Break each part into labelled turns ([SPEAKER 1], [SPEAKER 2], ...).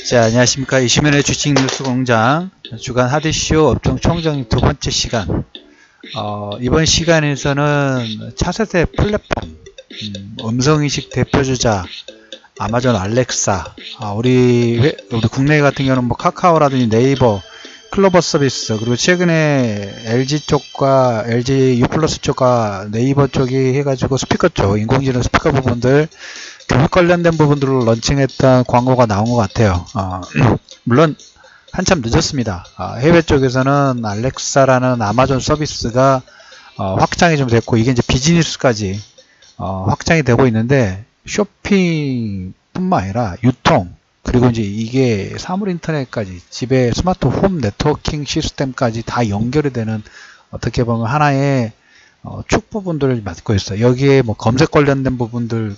[SPEAKER 1] 자, 안녕하십니까. 이시민의 주식 뉴스 공장 주간 하드쇼 업종 총정 두 번째 시간. 이번 시간에서는 차세대 플랫폼, 음성인식 대표주자 아마존 알렉사, 우리 국내 같은 경우는 뭐 카카오라든지 네이버, 클로버 서비스, 그리고 최근에 LG 쪽과 LG U 플러스 쪽과 네이버 쪽이 해가지고 스피커 쪽, 인공지능 스피커 부분들, 교육 관련된 부분들을 런칭했던 광고가 나온 것 같아요. 물론 한참 늦었습니다. 해외 쪽에서는 알렉사라는 아마존 서비스가 확장이 좀 됐고, 이게 이제 비즈니스까지 확장이 되고 있는데, 쇼핑뿐만 아니라 유통, 그리고 이제 이게 사물 인터넷까지, 집에 스마트 홈 네트워킹 시스템까지 다 연결이 되는, 어떻게 보면 하나의 축 부분들을 맡고 있어요. 여기에 뭐 검색 관련된 부분들의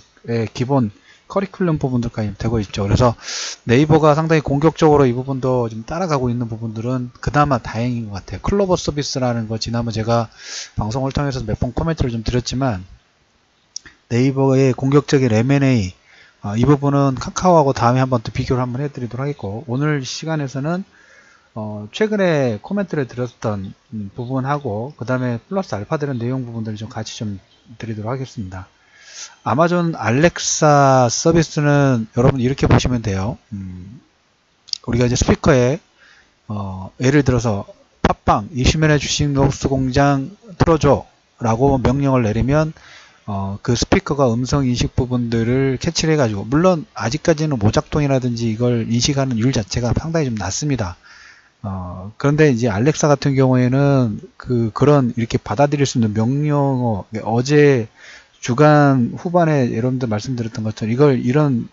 [SPEAKER 1] 기본 커리큘럼 부분들까지 되고 있죠. 그래서 네이버가 상당히 공격적으로 이 부분도 좀 따라가고 있는 부분들은 그나마 다행인 것 같아요. 클로버 서비스라는 거 지난번 제가 방송을 통해서 몇 번 코멘트를 좀 드렸지만, 네이버의 공격적인 M&A, 이 부분은 카카오하고 다음에 한번 또 비교를 한번 해드리도록 하겠고, 오늘 시간에서는 최근에 코멘트를 드렸던 부분하고 그 다음에 플러스 알파 되는 내용 부분들을 좀 같이 좀 드리도록 하겠습니다. 아마존 알렉사 서비스는 여러분 이렇게 보시면 돼요. 우리가 이제 스피커에 예를 들어서 팟빵 이시민의 주식 뉴스 공장 틀어줘 라고 명령을 내리면 그 스피커가 음성 인식 부분들을 캐치를 해가지고, 물론 아직까지는 모작동이라든지 이걸 인식하는 율 자체가 상당히 좀 낮습니다. 그런데 이제 알렉사 같은 경우에는 그런 이렇게 받아들일 수 있는 명령어, 어제 주간 후반에 여러분들 말씀드렸던 것처럼 이런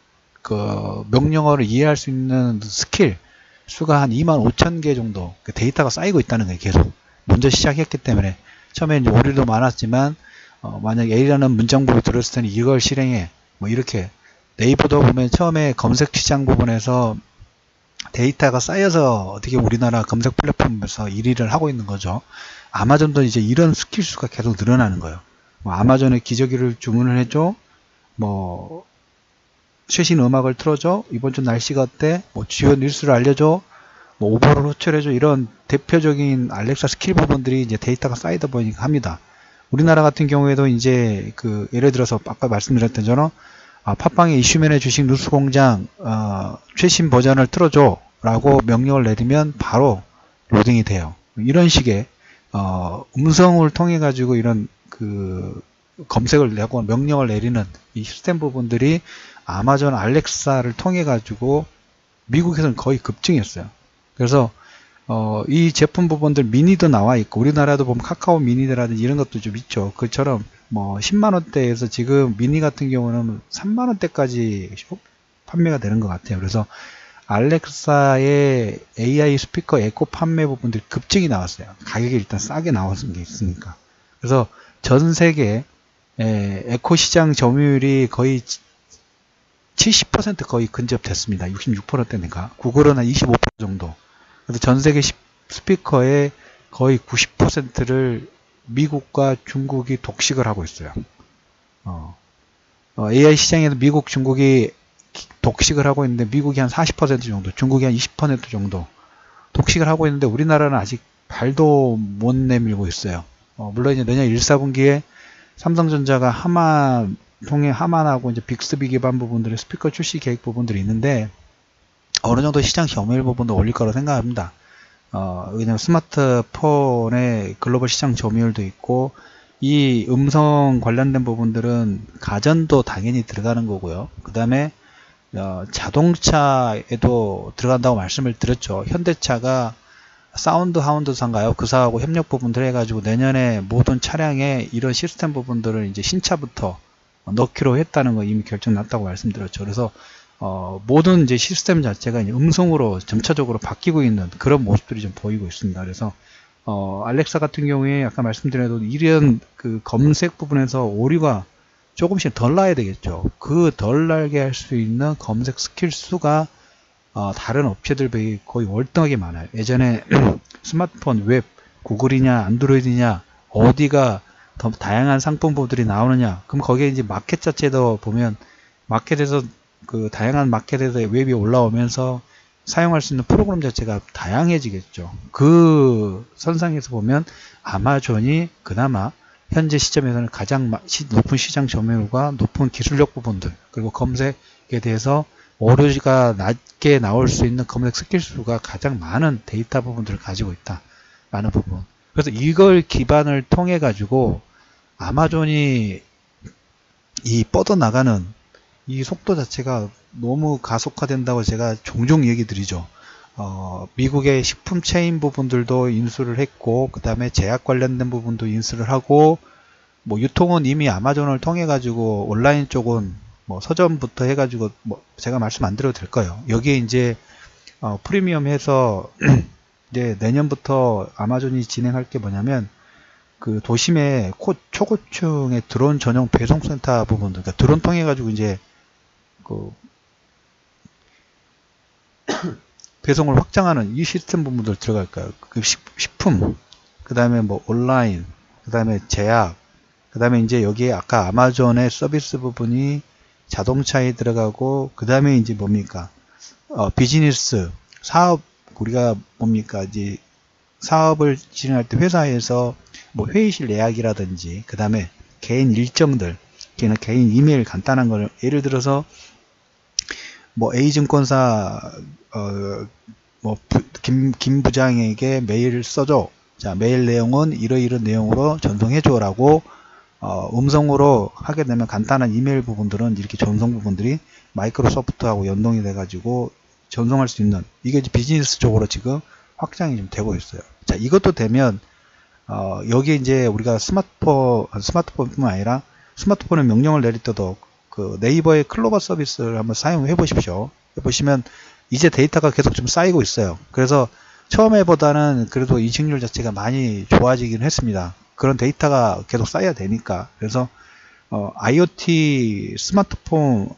[SPEAKER 1] 명령어를 이해할 수 있는 스킬 수가 한 25,000개 정도 데이터가 쌓이고 있다는 거예요. 계속 먼저 시작했기 때문에 처음에 이제 오류도 많았지만, 만약 A라는 문장부를 들었을 때는 이걸 실행해, 뭐 이렇게. 네이버도 보면 처음에 검색 시장 부분에서 데이터가 쌓여서 어떻게 우리나라 검색 플랫폼에서 1위를 하고 있는 거죠. 아마존도 이제 이런 스킬 수가 계속 늘어나는 거예요. 뭐 아마존에 기저귀를 주문을 해줘, 뭐 최신 음악을 틀어줘, 이번 주 날씨가 어때, 뭐 주요 뉴스를 알려줘, 뭐 오버를 호출해줘, 이런 대표적인 알렉사 스킬 부분들이 이제 데이터가 쌓이다 보니까 합니다. 우리나라 같은 경우에도 이제 예를 들어서 아까 말씀드렸던 저는 팟빵의 이슈맨의 주식 뉴스 공장 최신 버전을 틀어줘 라고 명령을 내리면 바로 로딩이 돼요. 이런 식의 음성을 통해 가지고 이런 검색을 내고 명령을 내리는 이 시스템 부분들이 아마존 알렉사를 통해 가지고 미국에서는 거의 급증했어요. 그래서 이 제품 부분들 미니도 나와 있고, 우리나라도 보면 카카오 미니라든지 이런 것도 좀 있죠. 그처럼 뭐 10만원대에서 지금 미니 같은 경우는 3만원대까지 판매가 되는 것 같아요. 그래서 알렉사의 AI 스피커 에코 판매 부분들이 급증이 나왔어요. 가격이 일단 싸게 나왔은 게 있으니까. 그래서 전 세계 에코 시장 점유율이 거의 70% 거의 근접됐습니다. 66%대니까. 구글은 한 25% 정도. 그래서 전 세계 스피커의 거의 90%를 미국과 중국이 독식을 하고 있어요. AI 시장에도 미국, 중국이 독식을 하고 있는데, 미국이 한 40% 정도, 중국이 한 20% 정도 독식을 하고 있는데, 우리나라는 아직 발도 못 내밀고 있어요. 물론 이제 내년 1, 4분기에 삼성전자가 하만하고 이제 빅스비 기반 부분들의 스피커 출시 계획 부분들이 있는데, 어느 정도 시장 점유율 부분도 올릴 거라고 생각합니다. 왜냐면 스마트폰의 글로벌 시장 점유율도 있고, 이 음성 관련된 부분들은 가전도 당연히 들어가는 거고요. 그 다음에 자동차에도 들어간다고 말씀을 드렸죠. 현대차가 사운드 하운드사인가요? 그사하고 협력 부분들 해가지고 내년에 모든 차량에 이런 시스템 부분들을 이제 신차부터 넣기로 했다는 거 이미 결정 났다고 말씀드렸죠. 그래서 모든 이제 시스템 자체가 이제 음성으로 점차적으로 바뀌고 있는 그런 모습들이 좀 보이고 있습니다. 그래서 알렉사 같은 경우에 아까 말씀드린 대로 이런 검색 부분에서 오류가 조금씩 덜 나야 되겠죠. 그 덜 날게 할 수 있는 검색 스킬 수가 다른 업체들 비해 거의 월등하게 많아요. 예전에 스마트폰, 웹, 구글이냐, 안드로이드냐, 어디가 더 다양한 상품들이 나오느냐. 그럼 거기에 이제 마켓 자체도 보면 마켓에서 그 다양한 마켓에서 웹이 올라오면서 사용할 수 있는 프로그램 자체가 다양해지겠죠. 그 선상에서 보면 아마존이 그나마 현재 시점에서는 가장 높은 시장 점유율과 높은 기술력 부분들, 그리고 검색에 대해서 오류가 낮게 나올 수 있는 검색 스킬 수가 가장 많은 데이터 부분들을 가지고 있다. 라는 부분. 그래서 이걸 기반을 통해 가지고 아마존이 이 뻗어나가는 이 속도 자체가 너무 가속화된다고 제가 종종 얘기 드리죠. 미국의 식품 체인 부분들도 인수를 했고, 그 다음에 제약 관련된 부분도 인수를 하고, 뭐 유통은 이미 아마존을 통해 가지고 온라인 쪽은 뭐 서점부터 해가지고 뭐 제가 말씀 안 드려도 될 거예요. 여기에 이제 프리미엄 해서 이제 내년부터 아마존이 진행할 게 뭐냐면 그 도심의 초고층의 드론 전용 배송센터 부분들, 그러니까 드론 통해 가지고 이제 그 배송을 확장하는 이 시스템 부분들 들어갈 거예요. 그 식품, 그 다음에 뭐 온라인, 그 다음에 제약, 그 다음에 이제 여기에 아까 아마존의 서비스 부분이 자동차에 들어가고, 그 다음에 이제 뭡니까? 비즈니스, 사업, 우리가 뭡니까? 이제 사업을 진행할 때 회사에서 뭐 회의실 예약이라든지, 그 다음에 개인 일정들, 개인 이메일 간단한 거를, 예를 들어서 뭐 A증권사, 뭐, 김 부장에게 메일을 써줘. 자, 메일 내용은 이러이런 내용으로 전송해줘라고, 음성으로 하게 되면 간단한 이메일 부분들은 이렇게 전송 부분들이 마이크로소프트하고 연동이 돼가지고 전송할 수 있는, 이게 이제 비즈니스 쪽으로 지금 확장이 좀 되고 있어요. 자, 이것도 되면, 여기에 이제 우리가 스마트폰뿐만 아니라 스마트폰에 명령을 내릴 때도 그 네이버의 클로버 서비스를 한번 사용해 보십시오. 해보시면 이제 데이터가 계속 좀 쌓이고 있어요. 그래서 처음에보다는 그래도 인식률 자체가 많이 좋아지긴 했습니다. 그런 데이터가 계속 쌓여야 되니까. 그래서 IoT 스마트폰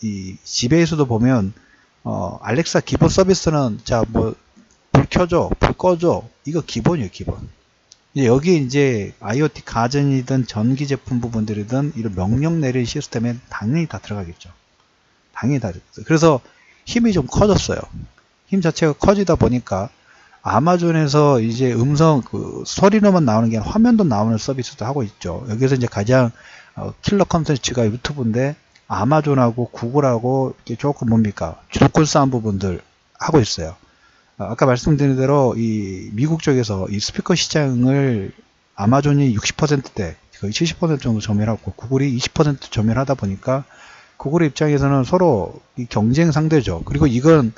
[SPEAKER 1] 이 집에서도 보면 알렉사 기본 서비스는 자 뭐 불 켜줘, 불 꺼줘, 이거 기본이에요, 기본. 여기 이제 IoT 가전이든 전기 제품 부분들이든 이런 명령 내릴 시스템에 당연히 다 들어가겠죠. 당연히 다 들어가겠죠. 그래서 힘이 좀 커졌어요. 힘 자체가 커지다 보니까 아마존에서 이제 음성 그 소리로만 나오는 게 아니라 화면도 나오는 서비스도 하고 있죠. 여기서 이제 가장 킬러 컨텐츠가 유튜브인데, 아마존하고 구글하고 이렇게 조금 뭡니까 주도권 싸움 부분들 하고 있어요. 아까 말씀드린 대로 이 미국 쪽에서 이 스피커 시장을 아마존이 60%대 거의 70% 정도 점유하고 구글이 20% 점유하다 보니까 구글의 입장에서는 서로 이 경쟁 상대죠. 그리고 이건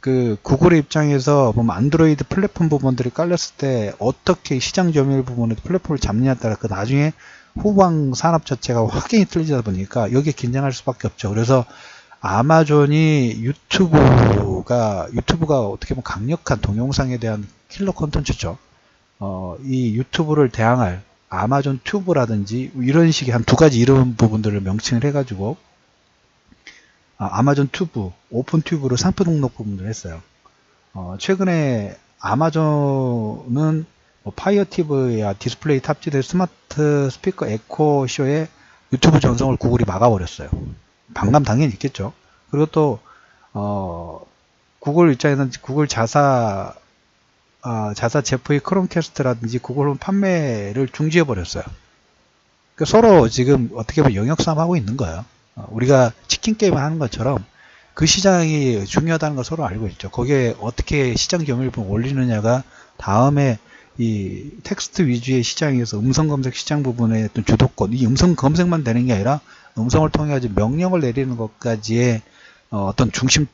[SPEAKER 1] 그 구글의 입장에서 보면 안드로이드 플랫폼 부분들이 깔렸을 때 어떻게 시장 점유율 부분에 플랫폼을 잡느냐에 따라 그 나중에 후방 산업 자체가 확연히 틀리다 보니까 여기에 긴장할 수밖에 없죠. 그래서 아마존이 유튜브가 어떻게 보면 강력한 동영상에 대한 킬러 콘텐츠죠. 이 유튜브를 대항할 아마존 튜브라든지 이런 식의 한 두 가지 이런 부분들을 명칭을 해가지고 아마존 튜브, 오픈 튜브로 상표 등록 부분을 했어요. 최근에 아마존은 파이어 TV와 디스플레이 탑재된 스마트 스피커 에코 쇼에 유튜브 전송을 구글이 막아버렸어요. 반감 당연히 있겠죠. 그리고 또 구글 입장에서는 구글 자사 제프의 크롬캐스트라든지 구글홈 판매를 중지해 버렸어요. 그러니까 서로 지금 어떻게 보면 영역 싸움 하고 있는 거예요. 우리가 치킨 게임을 하는 것처럼 그 시장이 중요하다는 걸 서로 알고 있죠. 거기에 어떻게 시장 점유율을 올리느냐가 다음에 이 텍스트 위주의 시장에서 음성 검색 시장 부분의 어떤 주도권, 이 음성 검색만 되는 게 아니라 음성을 통해 가지고 명령을 내리는 것까지의 어떤 중심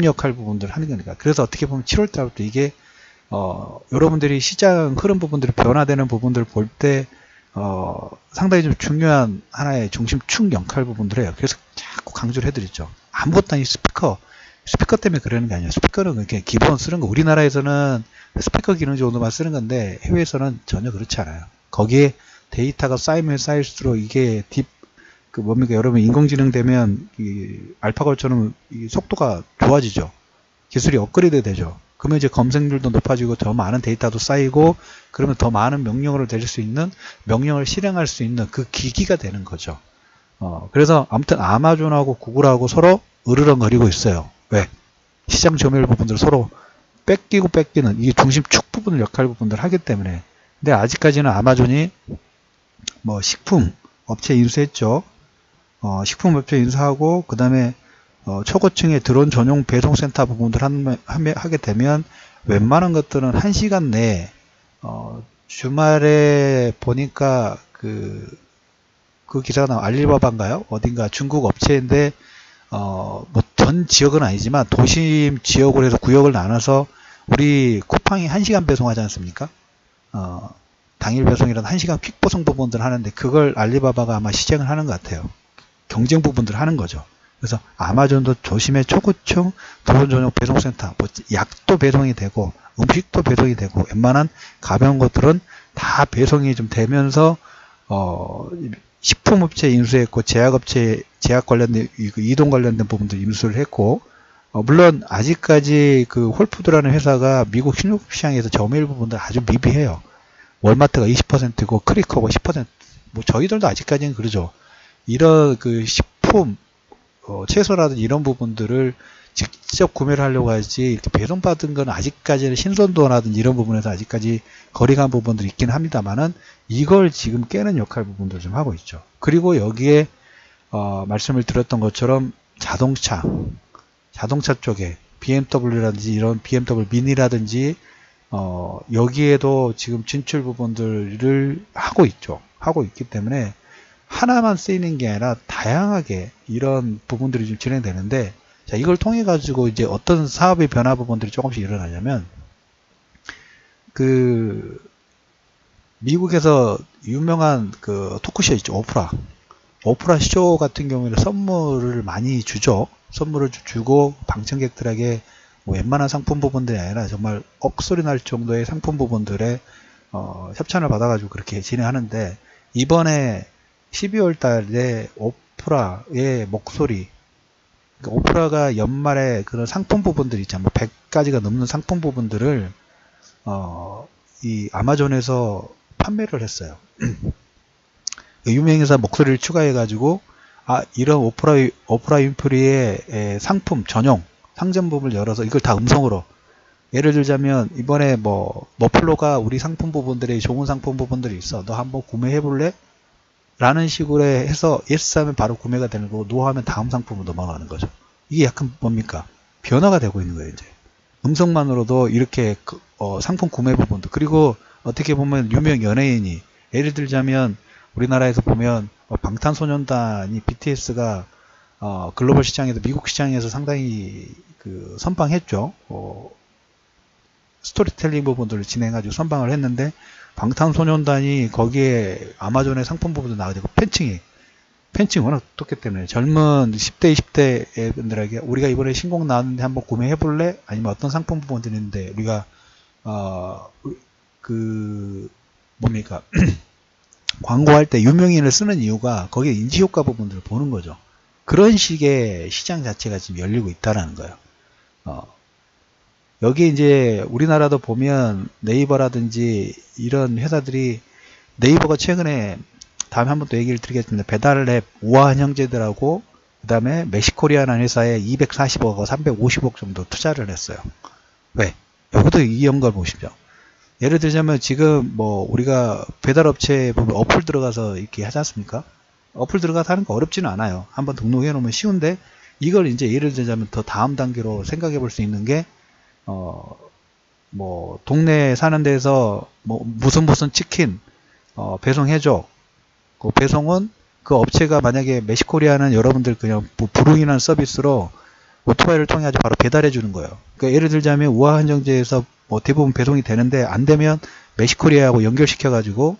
[SPEAKER 1] 역할 부분들을 하는 거니까. 그래서 어떻게 보면 7월 달부터 이게 여러분들이 시장 흐름 부분들이 변화되는 부분들을 볼 때 상당히 좀 중요한 하나의 중심축 역할 부분들을 해요. 그래서 자꾸 강조를 해드리죠. 아무것도 아닌 스피커 때문에 그러는 게 아니에요. 스피커는 그렇게 기본 쓰는 거, 우리나라에서는 스피커 기능 정도만 쓰는 건데 해외에서는 전혀 그렇지 않아요. 거기에 데이터가 쌓이면 쌓일수록 이게 그 뭡니까 여러분 인공지능 되면 이 알파고처럼 이 속도가 좋아지죠. 기술이 업그레이드 되죠. 그러면 이제 검색률도 높아지고 더 많은 데이터도 쌓이고 그러면 더 많은 명령어를 내릴 수 있는 명령을 실행할 수 있는 그 기기가 되는 거죠. 그래서 아무튼 아마존하고 구글하고 서로 으르렁거리고 있어요. 왜? 시장 점유율 부분들 서로 뺏기고 뺏기는 이 중심축 부분을 역할 부분들 하기 때문에. 근데 아직까지는 아마존이 뭐 식품 업체 인수했죠. 식품 업체 인수하고 그 다음에 초고층의 드론 전용 배송센터 부분들 하게 되면 웬만한 것들은 1시간 내에 주말에 보니까 그 기사가 나와 알리바바인가요? 어딘가 중국 업체인데 뭐 전 지역은 아니지만 도심 지역으로 해서 구역을 나눠서 우리 쿠팡이 1시간 배송하지 않습니까? 당일 배송이라는 1시간 퀵 배송 부분들 하는데 그걸 알리바바가 아마 시행을 하는 것 같아요. 경쟁 부분들 하는 거죠. 그래서 아마존도 조심해 초고층 드론 전용 배송센터, 뭐 약도 배송이 되고 음식도 배송이 되고 웬만한 가벼운 것들은 다 배송이 좀 되면서 식품업체 인수했고 제약업체 제약 관련된 이동 관련된 부분도 인수를 했고 물론 아직까지 그 홀푸드라는 회사가 미국 신흥 시장에서 점유율 부분들 아주 미비해요. 월마트가 20%고 크리커가 10%. 뭐 저희들도 아직까지는 그러죠. 이런 그 식품 채소라든지 이런 부분들을 직접 구매를 하려고 하지 이렇게 배송받은 건 아직까지는 신선도라든지 이런 부분에서 아직까지 거리간 부분들이 있긴 합니다만은 이걸 지금 깨는 역할 부분들 좀 하고 있죠. 그리고 여기에 말씀을 드렸던 것처럼 자동차 쪽에 BMW라든지 이런 BMW 미니라든지 여기에도 지금 진출 부분들을 하고 있죠. 하고 있기 때문에 하나만 쓰이는 게 아니라 다양하게 이런 부분들이 좀 진행되는데 자, 이걸 통해 가지고 이제 어떤 사업의 변화 부분들이 조금씩 일어나냐면 그 미국에서 유명한 그 토크쇼 있죠. 오프라 쇼 같은 경우에는 선물을 많이 주죠. 선물을 주고 방청객들에게 뭐 웬만한 상품 부분들이 아니라 정말 억소리 날 정도의 상품 부분들에 협찬을 받아가지고 그렇게 진행하는데 이번에 12월 달에 오프라의 목소리 그러니까 오프라가 연말에 그런 상품 부분들 있잖아요. 뭐 100가지가 넘는 상품 부분들을 이 아마존에서 판매를 했어요. 유명인사 목소리를 추가해 가지고 이런 오프라 윈프리의 상품 전용 상점부를 열어서 이걸 다 음성으로 예를 들자면 이번에 뭐 머플러가 우리 상품 부분들에 좋은 상품 부분들이 있어. 너 한번 구매해 볼래? 라는 식으로 해서 예스 하면 바로 구매가 되는 거고 노 하면 다음 상품으로 넘어가는 거죠. 이게 약간 뭡니까? 변화가 되고 있는 거예요, 이제. 음성만으로도 이렇게 상품 구매 부분도 그리고 어떻게 보면 유명 연예인이 예를 들자면 우리나라에서 보면 방탄소년단이 BTS가 글로벌 시장에서 미국 시장에서 상당히 그 선방했죠. 스토리텔링 부분들을 진행해가지고 선방을 했는데 방탄소년단이 거기에 아마존의 상품 부분도 나가게 되고 팬층이 워낙 좋기 때문에 젊은 10대 20대 분들에게 우리가 이번에 신곡 나왔는데 한번 구매해 볼래? 아니면 어떤 상품 부분들이 있는데 우리가 그 뭡니까 광고할 때 유명인을 쓰는 이유가 거기에 인지효과 부분들을 보는 거죠. 그런 식의 시장 자체가 지금 열리고 있다라는 거예요. 여기 이제 우리나라도 보면 네이버라든지 이런 회사들이 네이버가 최근에 다음에 한번 또 얘기를 드리겠습니다. 배달앱 우아한 형제들하고 그 다음에 멕시코리아라는 회사에 240억과 350억 정도 투자를 했어요. 왜? 여기도 이 연관 보십시오. 예를 들자면 지금 뭐 우리가 배달업체에 보면 어플 들어가서 이렇게 하지 않습니까? 어플 들어가서 하는 거 어렵지는 않아요. 한번 등록해 놓으면 쉬운데 이걸 이제 예를 들자면 더 다음 단계로 생각해 볼 수 있는 게 뭐 동네에 사는 데서 뭐 무슨 치킨 배송해줘. 그 배송은 그 업체가 만약에 멕시코리아는 여러분들 그냥 브루잉이라는 서비스로 오토바이를 통해 아주 바로 배달해 주는 거예요. 그러니까 예를 들자면 우아한 정제에서 뭐 대부분 배송이 되는데 안 되면 멕시코리아하고 연결시켜 가지고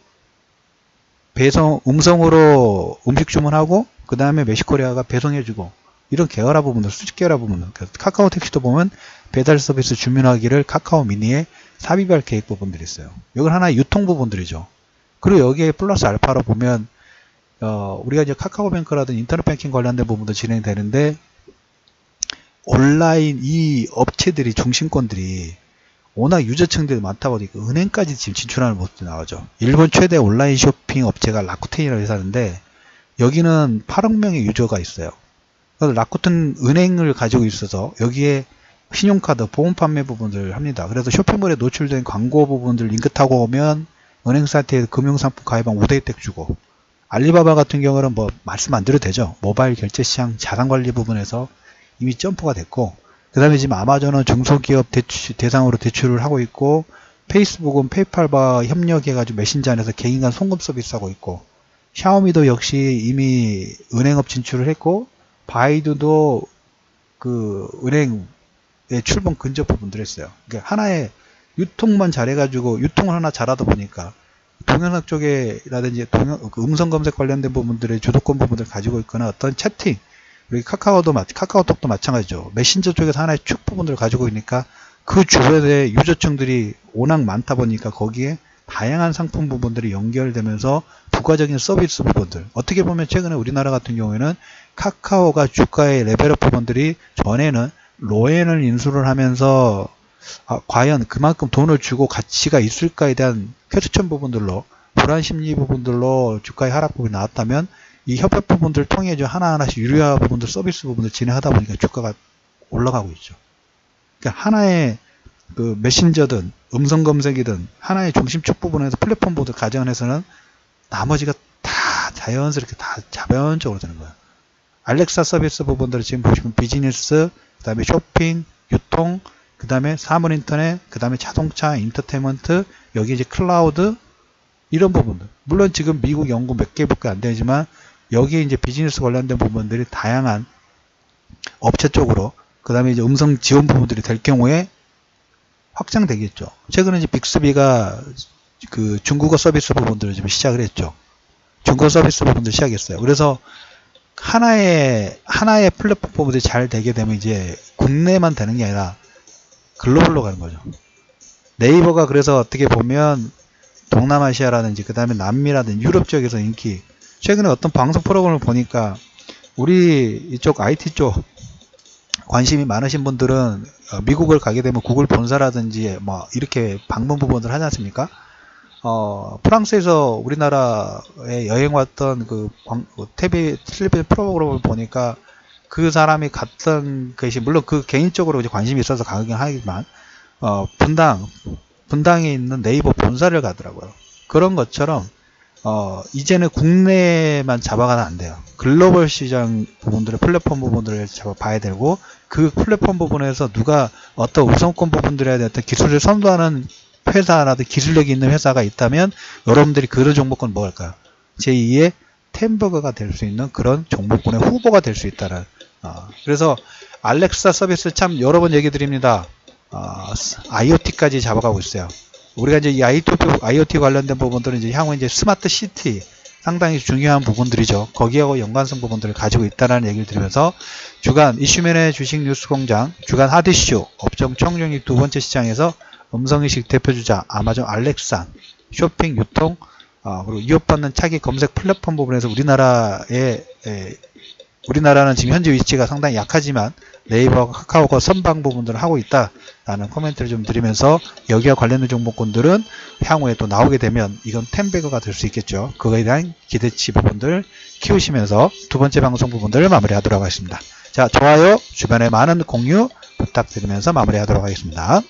[SPEAKER 1] 배송 음성으로 음식 주문하고 그 다음에 멕시코리아가 배송해 주고 이런 계열화 부분들 수직 계열화 부분들 카카오 택시도 보면 배달 서비스 주문하기를 카카오 미니에 삽입할 계획 부분들이 있어요. 이건 하나의 유통 부분들이죠. 그리고 여기에 플러스 알파로 보면 우리가 이제 카카오뱅크라든 인터넷 뱅킹 관련된 부분도 진행되는데, 온라인 이 업체들이, 중심권들이 워낙 유저층들이 많다 보니까 은행까지 지금 진출하는 모습이 나오죠. 일본 최대 온라인 쇼핑 업체가 라쿠텐이라고 회사인데, 여기는 8억 명의 유저가 있어요. 그래서 라쿠텐 은행을 가지고 있어서 여기에 신용카드, 보험 판매 부분들 합니다. 그래서 쇼핑몰에 노출된 광고 부분들 링크 타고 오면 은행 사이트에 금융상품 가입하면 우대 혜택 주고, 알리바바 같은 경우는 뭐 말씀 안 드려도 되죠. 모바일 결제 시장 자산관리 부분에서 이미 점프가 됐고, 그 다음에 지금 아마존은 중소기업 대상으로 대출을 하고 있고, 페이스북은 페이팔과 협력해가지고 메신저 안에서 개인 간 송금 서비스하고 있고, 샤오미도 역시 이미 은행업 진출을 했고, 바이두도 그 은행에 출범 근접 부분들 했어요. 그러니까 하나의 유통만 잘해가지고, 유통을 하나 잘하다 보니까 동영상 쪽에라든지 그 음성 검색 관련된 부분들의 주도권 부분들을 가지고 있거나, 어떤 채팅, 우리 카카오톡도 마찬가지죠. 메신저 쪽에서 하나의 축 부분들을 가지고 있으니까 그 주변에 유저층들이 워낙 많다 보니까 거기에 다양한 상품 부분들이 연결되면서 부가적인 서비스 부분들, 어떻게 보면 최근에 우리나라 같은 경우에는 카카오가 주가의 레벨업 부분들이 전에는 로엔을 인수를 하면서 과연 그만큼 돈을 주고 가치가 있을까에 대한 퀘스천 부분들로, 불안 심리 부분들로 주가의 하락 부분이 나왔다면, 이 협약 부분들을 통해 하나하나씩 유료화 부분들, 서비스 부분들 진행하다 보니까 주가가 올라가고 있죠. 그러니까 하나의 그 메신저든 음성 검색이든 하나의 중심축 부분에서 플랫폼 부분을 가정해서는 나머지가 다 자연스럽게 다 자변적으로 되는 거예요. 알렉사 서비스 부분들을 지금 보시면 비즈니스, 그 다음에 쇼핑, 유통, 그 다음에 사물 인터넷, 그 다음에 자동차, 인터테인먼트, 여기 이제 클라우드, 이런 부분들. 물론 지금 미국, 영국 몇 개밖에 안 되지만, 여기에 이제 비즈니스 관련된 부분들이 다양한 업체 쪽으로, 그 다음에 이제 음성 지원 부분들이 될 경우에 확장되겠죠. 최근에 이제 빅스비가 그 중국어 서비스 부분들을 지금 시작을 했죠. 중국어 서비스 부분들 시작했어요. 그래서 하나의 플랫폼 부분들이 잘 되게 되면 이제 국내만 되는 게 아니라 글로벌로 가는 거죠. 네이버가 그래서 어떻게 보면 동남아시아라든지 그 다음에 남미라든지 유럽 지역에서 인기, 최근에 어떤 방송 프로그램을 보니까 우리 이쪽 IT 쪽 관심이 많으신 분들은 미국을 가게 되면 구글 본사라든지 뭐 이렇게 방문 부분들 하지 않습니까? 프랑스에서 우리나라에 여행 왔던 그 텔레비전 프로그램을 보니까 그 사람이 갔던 것이, 물론 그 개인적으로 이제 관심이 있어서 가긴 하지만, 분당에 있는 네이버 본사를 가더라고요. 그런 것처럼 이제는 국내만 잡아가면 안 돼요. 글로벌 시장 부분들의 플랫폼 부분들을 잡아봐야 되고, 그 플랫폼 부분에서 누가 어떤 우선권 부분들에 대한 기술을 선도하는 회사라든지 기술력이 있는 회사가 있다면 여러분들이 그런 종목권 뭐 할까요? 제2의 템버거가 될 수 있는 그런 종목권의 후보가 될 수 있다는. 그래서 알렉사 서비스 참 여러 번 얘기 드립니다. IoT까지 잡아가고 있어요. 우리가 이제 이 IoT 관련된 부분들은 이제 향후 이제 스마트 시티 상당히 중요한 부분들이죠. 거기하고 연관성 부분들을 가지고 있다는 얘기를 드리면서, 주간 이슈맨의 주식 뉴스 공장 주간 하드쇼 업종 총정리 두 번째 시장에서 음성인식 대표주자 아마존 알렉사, 쇼핑, 유통, 그리고 위협받는 차기 검색 플랫폼 부분에서 우리나라는 지금 현재 위치가 상당히 약하지만 네이버와 카카오가 선방 부분들을 하고 있다라는 코멘트를 좀 드리면서, 여기와 관련된 종목군들은 향후에 또 나오게 되면 이건 템베거가 될 수 있겠죠. 그거에 대한 기대치 부분들 키우시면서 두 번째 방송 부분들을 마무리하도록 하겠습니다. 자, 좋아요, 주변에 많은 공유 부탁드리면서 마무리하도록 하겠습니다.